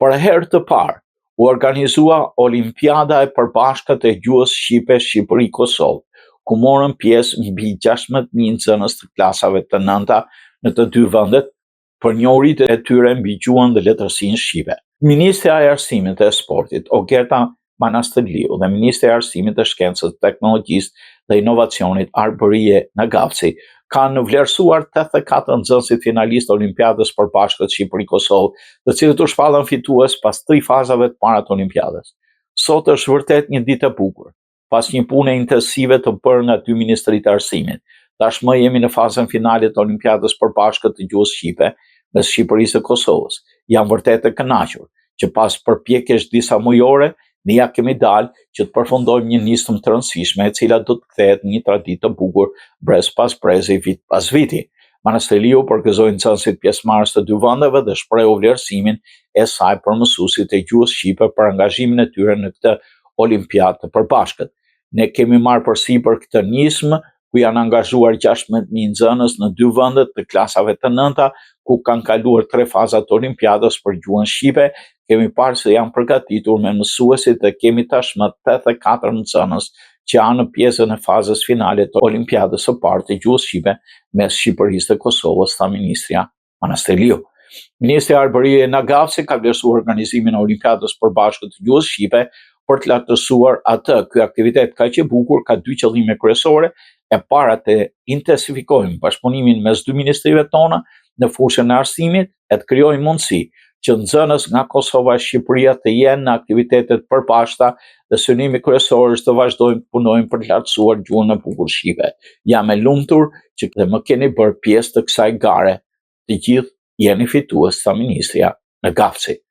Për herë të parë, u organizua Olimpiada e Përbashkët e Gjuhës Shqipe Shqipëri-Kosovë, ku morën pjesë mbi 16.000 nxënës të klasave të nënta në të dy vendet për njohuritë e tyre mbi gjuhën dhe letërsinë shqipe. Ministrja e Arsimit dhe Sportit, Ogerta Manastërliu, dhe Ministrja e Arsimit dhe Shkencës, Teknologjisë dhe Inovacionit, Arbërie Nagavci, kanë vlerësuar 84 nxënësit finalistë Olimpiadës Përbashkët Shqipëri-Kosovë, të cilët u shpallën fitues pas 3 fazave të para të Olimpiadës. Sot është vërtet një ditë e bukur, pas një pune intensive të bërë nga dy ministrit e arsimit. Tashmë jemi në fazën finale të Olimpiadës Përbashkët të Gjuhës Shqipe mes Shqipërisë dhe Kosovës. Jam vërtet e kënaqur që pas përpjekjesh disa mujore, ne ja kemi dalë që të përfundojmë një nismë të rëndësishme, e cila do të kthehet në një traditë të bukur brez pas brezi, vit pas viti. Manastërliu përgëzoi nxënësit pjesëmarrës të dy vendeve dhe shprehu vlerësimin e saj për mësuesit e gjuhës shqipe për angazhimin e tyre në këtë olimpiadë të përbashkët. Ne kemi marrë përsipër këtë nismë, ku janë angazhuar 16.000 nxënës në dy vendet të klasave të nënta, ku kanë kaluar 3 faza të olimpiadës për gjuhën shqipe. Kemi parë se janë përgatitur me mësuesit dhe kemi tashmë 84 nxënës që janë në pjesën e fazës finale të olimpiadës së parë të gjuhës shqipe mes Shqipërisë dhe Kosovës, tha ministrja Manastërliu. Ministrja e Arbërie Nagavci ka vlerësuar organizimin e Olimpiadës Përbashkët të Gjuhës Shqipe për të lartësuar atë. Ky aktivitet kaq i bukur ka 2 qëllime kryesore. E para, të intensifikojmë bashkëpunimin mes dy ministrive tona në fushën e arsimit, e të krijojmë mundësi që nxënës nga Kosova e Shqipëria të jenë në aktivitetet përbashkëta, dhe synimi kryesor është të vazhdojmë të punojmë për të lartësuar gjuhën e bukur shqipe. Jam e lumtur që më keni bërë pjesë të kësaj gare. Të gjithë jeni fitues, tha ministrja Nagavci.